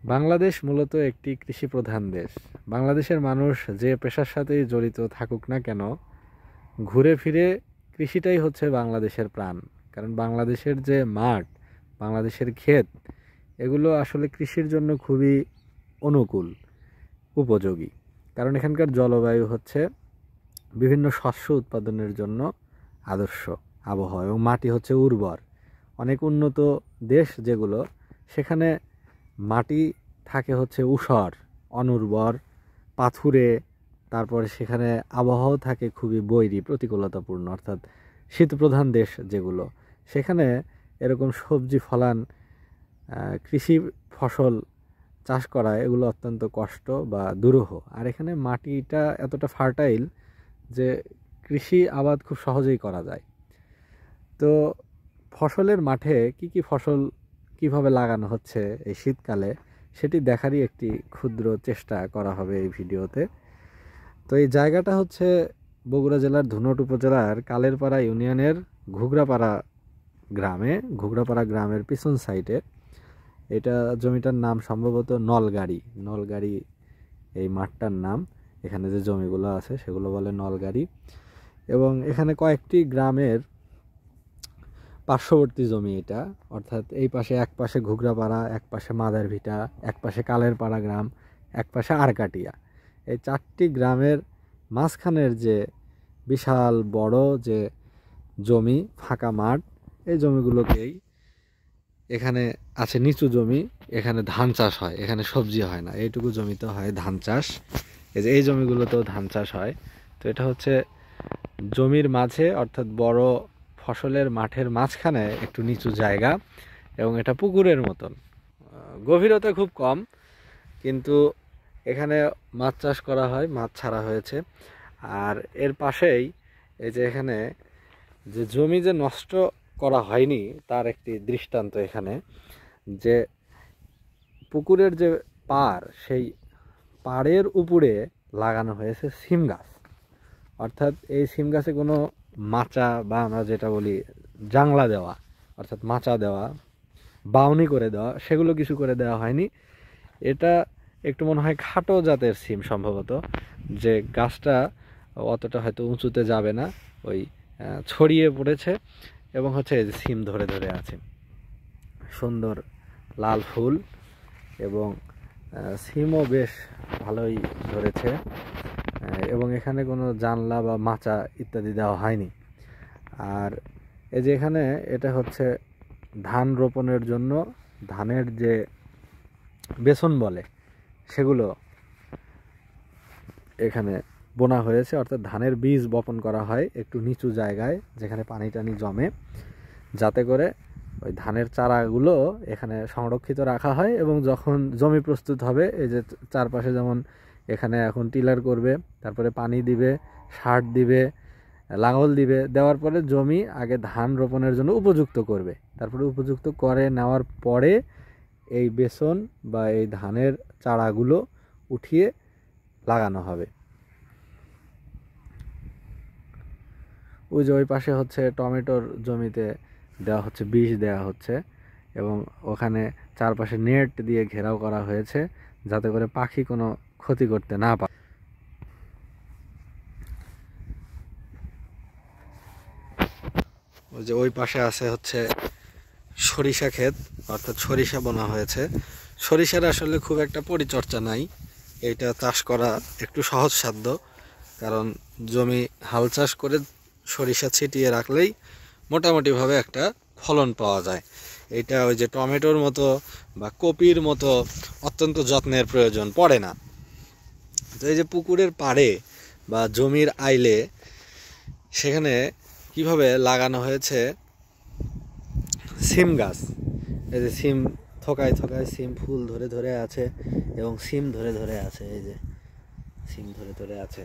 বাংলাদেশ মূলত একটি কৃষি প্রধান দেশ। বাংলাদেশের মানুষ যে পেশার সাথেই জড়িত থাকুক না কেন, ঘুরে ফিরে কৃষিটাই হচ্ছে বাংলাদেশের প্রাণ। কারণ বাংলাদেশের যে মাঠ, বাংলাদেশের ক্ষেত, এগুলো আসলে কৃষির জন্য খুবই অনুকূল, উপযোগী। কারণ এখানকার জলবায়ু হচ্ছে বিভিন্ন শস্য উৎপাদনের জন্য আদর্শ আবহাওয়া, এবং মাটি হচ্ছে উর্বর। অনেক উন্নত দেশ যেগুলো, সেখানে মাটি থাকে হচ্ছে ঊষর, অনুর্বর, পাথুরে। তারপরে সেখানে আবহাওয়া থাকে খুবই বৈরী, প্রতিকূলতাপূর্ণ। অর্থাৎ শীতপ্রধান দেশ যেগুলো, সেখানে এরকম সবজি ফলান, কৃষি ফসল চাষ করা, এগুলো অত্যন্ত কষ্ট বা দুরূহ। আর এখানে মাটিটা এতটা ফার্টাইল যে কৃষি আবাদ খুব সহজেই করা যায়। তো ফসলের মাঠে কি কি ফসল কিভাবে লাগানো হচ্ছে এই শীতকালে, সেটি দেখারই একটি ক্ষুদ্র চেষ্টা করা হবে এই ভিডিওতে। তো এই জায়গাটা হচ্ছে বগুড়া জেলার ধুনট উপজেলার কালেরপাড়া ইউনিয়নের ঘুগরাপাড়া গ্রামের পিছন সাইডে। এটা জমিটার নাম সম্ভবত নলগাড়ি এই মাঠটার নাম। এখানে যে জমিগুলো আছে সেগুলো বলে নলগাড়ি। এবং এখানে কয়েকটি গ্রামের পার্শ্ববর্তী জমি এটা। অর্থাৎ এই পাশে, এক পাশে ঘুগরাপাড়া, এক পাশে মাদারভিটা, এক পাশে কালেরপাড়া গ্রাম, এক পাশে আরকাটিয়া। এই চারটি গ্রামের মাঝখানের যে বিশাল বড় যে জমি, ফাঁকা মাঠ, এই জমিগুলোকেই, এখানে আছে নিচু জমি, এখানে ধান চাষ হয়, এখানে সবজি হয় না। এইটুকু জমিতে হয় ধান চাষ। এই জমিগুলোতেও ধান চাষ হয়। তো এটা হচ্ছে জমির মাঝে, অর্থাৎ বড় ফসলের মাঠের মাঝখানে একটু নিচু জায়গা, এবং এটা পুকুরের মতন। গভীরতা খুব কম, কিন্তু এখানে মাছ চাষ করা হয়, মাছ ছাড়া হয়েছে। আর এর পাশেই এই যে এখানে যে জমি যে নষ্ট করা হয়নি, তার একটি দৃষ্টান্ত এখানে, যে পুকুরের যে পাড়, সেই পাড়ের উপরে লাগানো হয়েছে সিম গাছ। অর্থাৎ এই সিম গাছে কোনো মাচা, বা আমরা যেটা বলি জাংলা দেওয়া, অর্থাৎ মাচা দেওয়া, বাউনি করে দেওয়া, সেগুলো কিছু করে দেওয়া হয়নি। এটা একটু মনে হয় খাটো জাতের সিম সম্ভবত, যে গাছটা অতটা হয়তো উঁচুতে যাবে না, ওই ছড়িয়ে পড়েছে, এবং হচ্ছে এই যে সিম ধরে ধরে আছে, সুন্দর লাল ফুল, এবং সিমও বেশ ভালোই ধরেছে। এবং এখানে কোনো জানলা বা মাচা ইত্যাদি দেওয়া হয়নি। আর এই যে এখানে, এটা হচ্ছে ধান রোপণের জন্য ধানের যে বেসন বলে, সেগুলো এখানে বোনা হয়েছে। অর্থাৎ ধানের বীজ বপন করা হয় একটু নিচু জায়গায়, যেখানে পানি টানি জমে, যাতে করে ওই ধানের চারাগুলো এখানে সংরক্ষিত রাখা হয়। এবং যখন জমি প্রস্তুত হবে, এই যে চারপাশে যেমন এখানে এখন টিলার করবে, তারপরে পানি দিবে, সার দিবে, লাঙল দিবে, দেওয়ার পরে জমি আগে ধান রোপণের জন্য উপযুক্ত করবে। তারপরে উপযুক্ত করে নেওয়ার পরে এই বেসন বা এই ধানের চারাগুলো উঠিয়ে লাগানো হবে। ওই যে ওই পাশে হচ্ছে টমেটোর জমিতে দেওয়া হচ্ছে, বীজ দেওয়া হচ্ছে, এবং ওখানে চারপাশে নেট দিয়ে ঘেরাও করা হয়েছে, যাতে করে পাখি কোনো ক্ষতি করতে না পারে। ওই যে ওই পাশে আছে হচ্ছে সরিষা ক্ষেত, অর্থাৎ সরিষা বোনা হয়েছে। সরিষার আসলে খুব একটা পরিচর্যা নাই, এইটা চাষ করা একটু সহজসাধ্য। কারণ জমি হাল চাষ করে সরিষা ছিটিয়ে রাখলেই মোটামুটিভাবে একটা ফলন পাওয়া যায়। এইটা ওই যে টমেটোর মতো বা কপির মতো অত্যন্ত যত্নের প্রয়োজন পড়ে না। তো এই যে পুকুরের পাড়ে বা জমির আইলে, সেখানে কিভাবে লাগানো হয়েছে সিম গাছ। এই যে সিম থোকায় থোকায় সিম ফুল ধরে ধরে আছে, এবং সিম ধরে ধরে আছে, এই যে সিম ধরে ধরে আছে।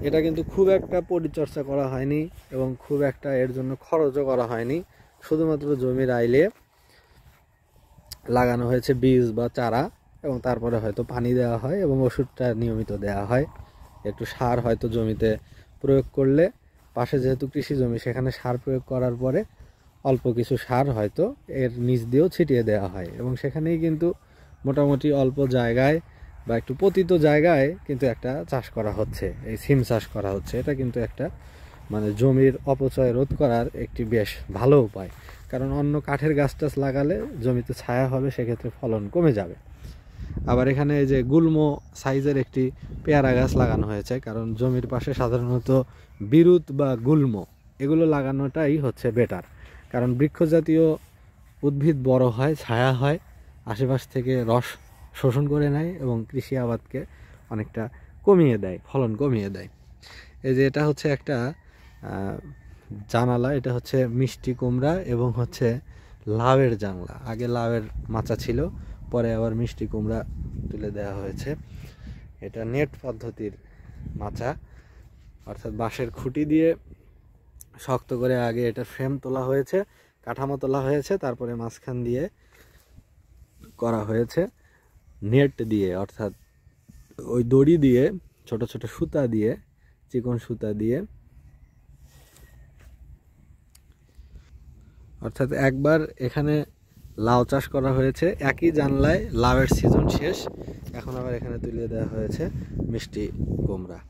এটা কিন্তু খুব একটা পরিচর্যা করা হয়নি, এবং খুব একটা এর জন্য খরচও করা হয়নি। শুধুমাত্র জমির আইলে লাগানো হয়েছে বীজ বা চারা, এবং তারপরে হয়তো পানি দেওয়া হয়, এবং ওষুধটা নিয়মিত দেওয়া হয়। একটু সার হয়তো জমিতে প্রয়োগ করলে, পাশে যেহেতু কৃষি জমি, সেখানে সার প্রয়োগ করার পরে অল্প কিছু সার হয়তো এর নিচ দিয়েও ছিটিয়ে দেওয়া হয়, এবং সেখানেই কিন্তু মোটামুটি অল্প জায়গায় বা একটু পতিত জায়গায় কিন্তু একটা চাষ করা হচ্ছে, এই সিম চাষ করা হচ্ছে। এটা কিন্তু একটা মানে জমির অপচয় রোধ করার একটি বেশ ভালো উপায়। কারণ অন্য কাঠের গাছ টাছ লাগালে জমিতে ছায়া হবে, সেক্ষেত্রে ফলন কমে যাবে। আবার এখানে এই যে গুল্ম সাইজের একটি পেয়ারা গাছ লাগানো হয়েছে, কারণ জমির পাশে সাধারণত বিরুৎ বা গুল্ম এগুলো লাগানোটাই হচ্ছে বেটার। কারণ বৃক্ষজাতীয় উদ্ভিদ বড় হয়, ছায়া হয়, আশেপাশ থেকে রস শোষণ করে নেয় এবং কৃষি আবাদকে অনেকটা কমিয়ে দেয়, ফলন কমিয়ে দেয়। এই যে এটা হচ্ছে একটা জানালা, এটা হচ্ছে মিষ্টি কুমড়া এবং হচ্ছে লাউয়ের জানলা। আগে লাউয়ের মাচা ছিল, পরে আবার মিষ্টি কুমড়া তুলে দেওয়া হয়েছে। এটা নেট পদ্ধতির মাচা, অর্থাৎ বাঁশের খুঁটি দিয়ে শক্ত করে আগে এটা ফ্রেম তোলা হয়েছে, কাঠামো তোলা হয়েছে, তারপরে মাঝখান দিয়ে করা হয়েছে নেট দিয়ে, অর্থাৎ ওই দড়ি দিয়ে, ছোট ছোট সুতা দিয়ে, চিকন সুতা দিয়ে, অর্থাৎ একবার এখানে লাউ চাষ করা হয়েছে একই জানলায়, লাউয়ের সিজন শেষ, এখন আবার এখানে তুলে দেওয়া হয়েছে মিষ্টি কুমড়া।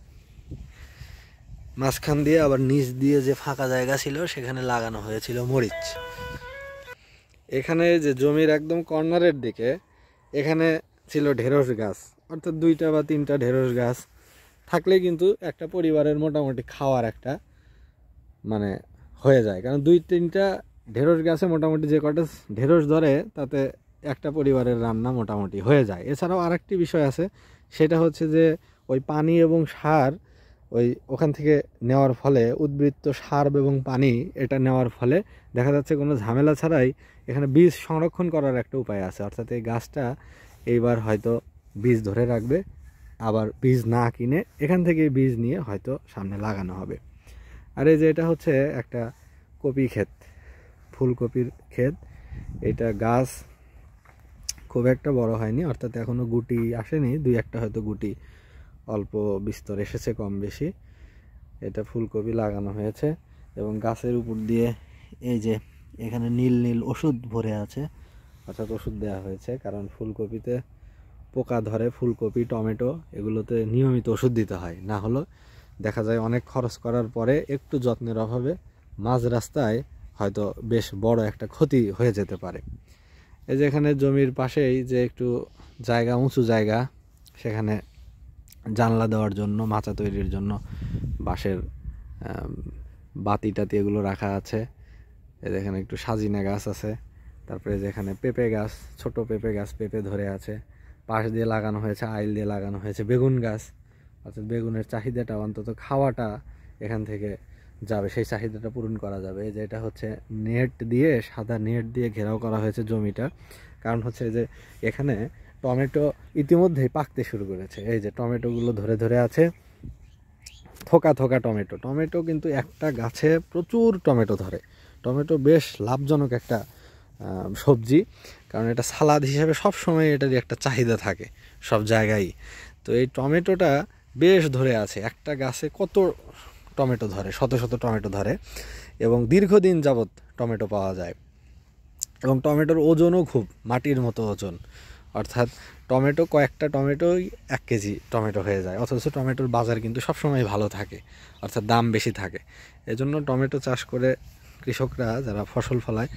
মাঝখান দিয়ে আবার নিচ দিয়ে যে ফাঁকা জায়গা ছিল সেখানে লাগানো হয়েছিল মরিচ। এখানে যে জমির একদম কর্নারের দিকে এখানে ছিল ঢেঁড়স গাছ, অর্থাৎ 2টা বা 3টা ঢেঁড়স গাছ থাকলে কিন্তু একটা পরিবারের মোটামুটি খাওয়ার একটা মানে হয়ে যায়। কারণ 2-3টা ঢেঁড়স গাছে মোটামুটি যে কটা ঢেঁড়স ধরে তাতে একটা পরিবারের রান্না মোটামুটি হয়ে যায়। এছাড়াও আরেকটি বিষয় আছে, সেটা হচ্ছে যে ওই পানি এবং সার ওখান থেকে নেওয়ার ফলে, উদ্বৃত্ত সার এবং পানি এটা নেওয়ার ফলে দেখা যাচ্ছে কোনো ঝামেলা ছাড়াই এখানে বীজ সংরক্ষণ করার একটা উপায় আছে। অর্থাৎ এই গাছটা এইবার হয়তো বীজ ধরে রাখবে, আবার বীজ না কিনে এখান থেকে বীজ নিয়ে হয়তো সামনে লাগানো হবে। আর এই যে এটা হচ্ছে একটা কপি ক্ষেত, ফুলকপির ক্ষেত। এটা গাছ খুব একটা বড় হয়নি, অর্থাৎ এখনো গুটি আসেনি, 2-1টা হয়তো গুটি অল্প বিস্তর এসেছে কম বেশি। এটা ফুলকপি লাগানো হয়েছে এবং গাছের উপর দিয়ে এই যে এখানে নীল নীল ওষুধ ভরে আছে, অর্থাৎ ওষুধ দেওয়া হয়েছে। কারণ ফুলকপিতে পোকা ধরে, ফুলকপি, টমেটো এগুলোতে নিয়মিত ওষুধ দিতে হয়, না হলে দেখা যায় অনেক খরচ করার পরে একটু যত্নের অভাবে মাঝ রাস্তায় হয়তো বেশ বড় একটা ক্ষতি হয়ে যেতে পারে। এই যে এখানে জমির পাশেই যে একটু জায়গা, উঁচু জায়গা, সেখানে জানলা দেওয়ার জন্য, মাচা তৈরির জন্য বাঁশের বাতি টাতি এগুলো রাখা আছে। এখানে একটু সাজিনা গাছ আছে, তারপরে যেখানে পেঁপে গাছ, ছোট পেঁপে গাছ, পেঁপে ধরে আছে। পাশ দিয়ে লাগানো হয়েছে, আইল দিয়ে লাগানো হয়েছে বেগুন গাছ, অর্থাৎ বেগুনের চাহিদাটা, অন্তত খাওয়াটা এখান থেকে যাবে, সেই চাহিদাটা পূরণ করা যাবে। এই যে এটা হচ্ছে নেট দিয়ে, সাদা নেট দিয়ে ঘেরাও করা হয়েছে জমিটা। কারণ হচ্ছে যে এখানে টমেটো ইতিমধ্যেই পাকতে শুরু করেছে। এই যে টমেটোগুলো ধরে ধরে আছে, থোকা থোকা টমেটো। টমেটো কিন্তু একটা গাছে প্রচুর টমেটো ধরে। টমেটো বেশ লাভজনক একটা সবজি, কারণ এটা সালাদ হিসেবে সবসময় এটারই একটা চাহিদা থাকে সব জায়গায়। তো এই টমেটোটা বেশ ধরে আছে, একটা গাছে কত টমেটো ধরে, শত শত টমেটো ধরে এবং দীর্ঘদিন যাবৎ টমেটো পাওয়া যায়। এবং টমেটোর ওজনও খুব মাটির মতো ওজন, অর্থাৎ টমেটো, কয়েকটা টমেটোই 1 কেজি টমেটো হয়ে যায়। অথচ টমেটোর বাজার কিন্তু সবসময় ভালো থাকে, অর্থাৎ দাম বেশি থাকে। এজন্য টমেটো চাষ করে কৃষকরা, যারা ফসল ফলায়,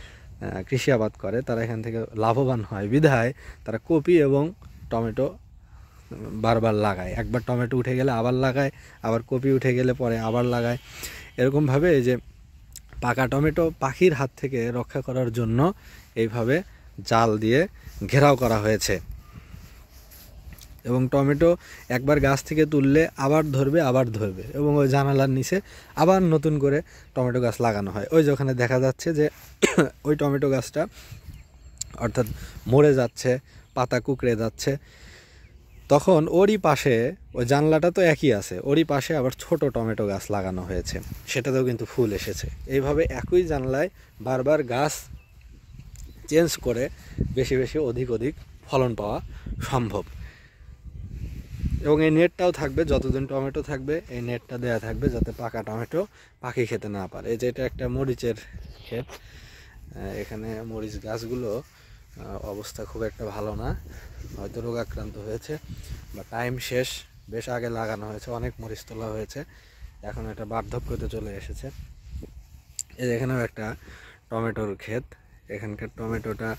কৃষি আবাদ করে, তারা এখান থেকে লাভবান হয় বিধায় তারা কপি এবং টমেটো বারবার লাগায়। একবার টমেটো উঠে গেলে আবার লাগায়, আবার কপি উঠে গেলে পরে আবার লাগায়। এরকমভাবে এই যে পাকা টমেটো পাখির হাত থেকে রক্ষা করার জন্য এইভাবে জাল দিয়ে ঘেরাও করা হয়েছে। এবং টমেটো একবার গাছ থেকে তুললে আবার ধরবে, আবার ধরবে, এবং ওই জানালার নিচে আবার নতুন করে টমেটো গাছ লাগানো হয়। ওই যে ওখানে দেখা যাচ্ছে যে ওই টমেটো গাছটা অর্থাৎ মরে যাচ্ছে, পাতা কুঁকড়ে যাচ্ছে, তখন ওরই পাশে, ওই জানলাটা তো একই আছে, ওরই পাশে আবার ছোট টমেটো গাছ লাগানো হয়েছে, সেটাতেও কিন্তু ফুল এসেছে। এইভাবে একই জানলায় বারবার গাছ চেঞ্জ করে বেশি বেশি অধিক অধিক ফলন পাওয়া সম্ভব। এবং এই নেটটাও থাকবে, যতদিন টমেটো থাকবে এই নেটটা দেওয়া থাকবে, যাতে পাকা টমেটো পাখি খেতে না পারে। এই যে এটা একটা মরিচের ক্ষেত, এখানে মরিচ গাছগুলো অবস্থা খুব একটা ভালো না, হয়তো রোগাক্রান্ত হয়েছে বা টাইম শেষ, বেশ আগে লাগানো হয়েছে, অনেক মরিচ তোলা হয়েছে, এখন এটা বার্ধক্যতে চলে এসেছে। এই যে এখানেও একটা টমেটোর ক্ষেত, এখানকার টমেটোটা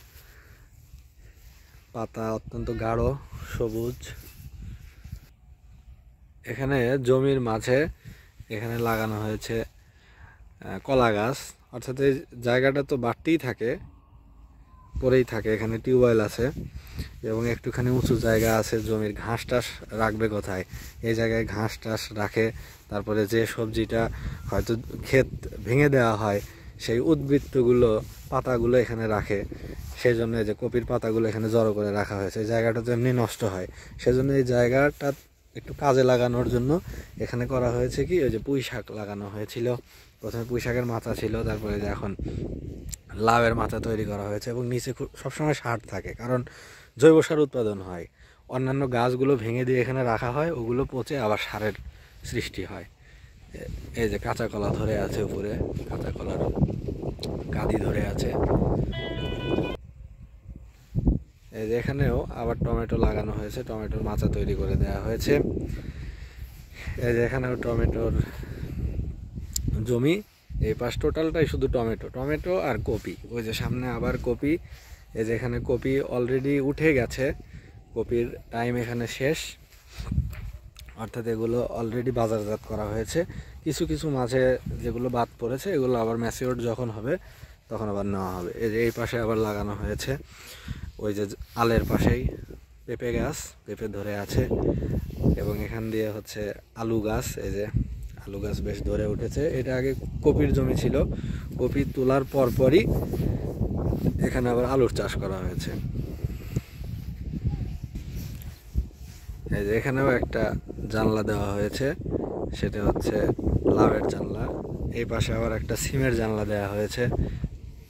পাতা অত্যন্ত গাঢ় সবুজ। এখানে জমির মাঝে এখানে লাগানো হয়েছে কলা গাছ, অর্থাৎ এই জায়গাটা তো বাড়তেই থাকে, পরেই থাকে, এখানে টিউবওয়েল আছে এবং একটুখানি উঁচু জায়গা আছে, জমির ঘাস টাস রাখবে কোথায়, এই জায়গায় ঘাস টাস রাখে। তারপরে যে সবজিটা হয়তো ক্ষেত ভেঙে দেওয়া হয় সেই উদ্বৃত্তগুলো পাতাগুলো এখানে রাখে, সেই জন্য এই যে কপির পাতাগুলো এখানে জড়ো করে রাখা হয়েছে। এই জায়গাটা তো এমনি নষ্ট হয়, সেজন্য এই জায়গাটা একটু কাজে লাগানোর জন্য এখানে করা হয়েছে কি, ওই যে পুঁই শাক লাগানো হয়েছিল, প্রথমে পুঁই শাকের মাথা ছিল, তারপরে যে এখন লাউয়ের মাথা তৈরি করা হয়েছে এবং নিচে সবসময় সার থাকে, কারণ জৈব সার উৎপাদন হয়। অন্যান্য গাছগুলো ভেঙে দিয়ে এখানে রাখা হয়, ওগুলো পচে আবার সারের সৃষ্টি হয়। এই যে কাঁচা কলা ধরে আছে, উপরে কাঁচা কলার কাঁদি ধরে আছে। এই যে এখানেও আবার টমেটো লাগানো হয়েছে, টমেটোর মাচা তৈরি করে দেওয়া হয়েছে। এই যে এখানেও টমেটোর জমি, এই পাশ টোটালটাই শুধু টমেটো, টমেটো আর কপি। ওই যে সামনে আবার কপি, এই যে এখানে কপি অলরেডি উঠে গেছে, কপির টাইম এখানে শেষ, অর্থাৎ এগুলো অলরেডি বাজারজাত করা হয়েছে। কিছু কিছু মাঝে যেগুলো বাদ পড়েছে এগুলো আবার ম্যাচিওর যখন হবে তখন আবার নেওয়া হবে। এই যে এই পাশে আবার লাগানো হয়েছে, ওই যে আলের পাশেই পেঁপে গাছ, পেঁপে ধরে আছে এবং এখান দিয়ে হচ্ছে আলু গাছ, এই যে আলু গাছ বেশ ধরে উঠেছে। এটা আগে কপির জমি ছিল, কপি তোলার পরপরই এখানে আবার আলুর চাষ করা হয়েছে। এই যে এখানেও একটা জানলা দেওয়া হয়েছে, সেটা হচ্ছে লাউয়ের জানলা। এই পাশে আবার একটা সিমের জানলা দেওয়া হয়েছে,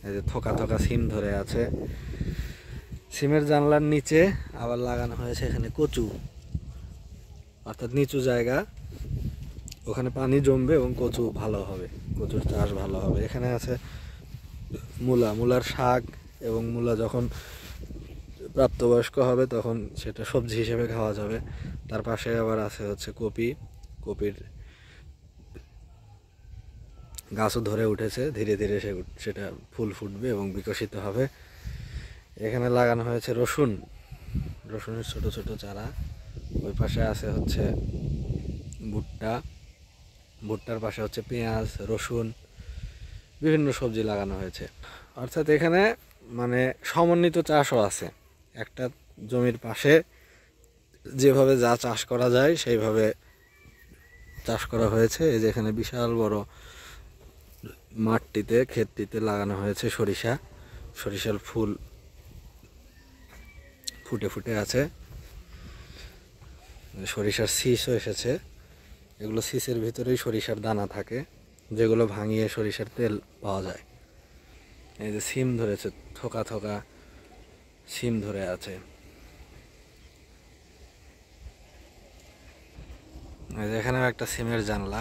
এই যে থোকা থোকা সিম ধরে আছে। সিমের জানলার নিচে আবার লাগানো হয়েছে এখানে কচু, অর্থাৎ নিচু জায়গা, ওখানে পানি জমবে এবং কচু ভালো হবে, কচুর চাষ ভালো হবে। এখানে আছে মূলা, মূলার শাক, এবং মূলা যখন প্রাপ্তবয়স্ক হবে তখন সেটা সবজি হিসেবে খাওয়া যাবে। তার পাশে আবার আছে হচ্ছে কপি, কপির গাছও ধরে উঠেছে, ধীরে ধীরে সেটা ফুল ফুটবে এবং বিকশিত হবে। এখানে লাগানো হয়েছে রসুন, রসুনের ছোট ছোট চারা। ওই পাশে আছে হচ্ছে ভুট্টা, ভুট্টার পাশে হচ্ছে পেঁয়াজ, রসুন, বিভিন্ন সবজি লাগানো হয়েছে। অর্থাৎ এখানে মানে সমন্বিত চাষও আছে, একটা জমির পাশে যেভাবে যা চাষ করা যায় সেইভাবে চাষ করা হয়েছে। এই যে এখানে বিশাল বড় মাঠটিতে, ক্ষেতটিতে লাগানো হয়েছে সরিষা, সরিষার ফুল ফুটে ফুটে আছে, সরিষার শীষও এসেছে। এগুলো শীষের ভিতরেই সরিষার দানা থাকে, যেগুলো ভাঙিয়ে সরিষার তেল পাওয়া যায়। এই যে সিম ধরেছে, থোকা থোকা সিম ধরে আছে। এখানেও একটা সিমের জানলা,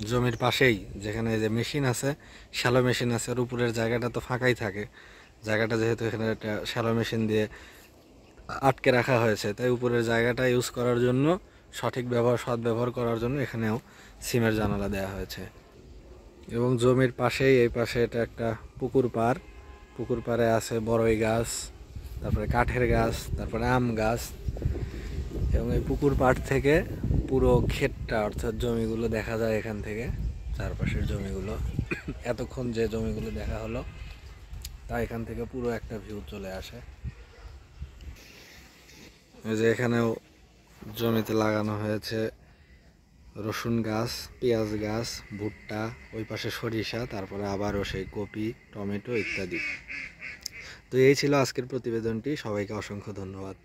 জমির পাশেই, যেখানে যে মেশিন আছে, শ্যালো মেশিন আছে, আর উপরের জায়গাটা তো ফাঁকাই থাকে, জায়গাটা যেহেতু এখানে একটা শ্যালো মেশিন দিয়ে আটকে রাখা হয়েছে, তাই উপরের জায়গাটা ইউজ করার জন্য, সঠিক ব্যবহার, সৎ ব্যবহার করার জন্য এখানেও সিমের জানালা দেওয়া হয়েছে। এবং জমির পাশেই, এই পাশে এটা একটা পুকুর পাড়, পুকুর পাড়ে আছে বড়ই গাছ, তারপরে কাঠের গাছ, তারপরে আম গাছ। এবং এই পুকুর পাড় থেকে পুরো ক্ষেতটা, অর্থাৎ জমিগুলো দেখা যায় এখান থেকে, চারপাশের জমিগুলো। এতক্ষণ যে জমিগুলো দেখা হলো তা এখান থেকে পুরো একটা ভিউ চলে আসে। এই যে এখানেও জমিতে লাগানো হয়েছে রসুন গাছ, পেঁয়াজ গাছ, ভুট্টা, ওই পাশে সরিষা, তারপরে আবারও সেই কপি, টমেটো ইত্যাদি। তো এই ছিল আজকের প্রতিবেদনটি। সবাইকে অসংখ্য ধন্যবাদ।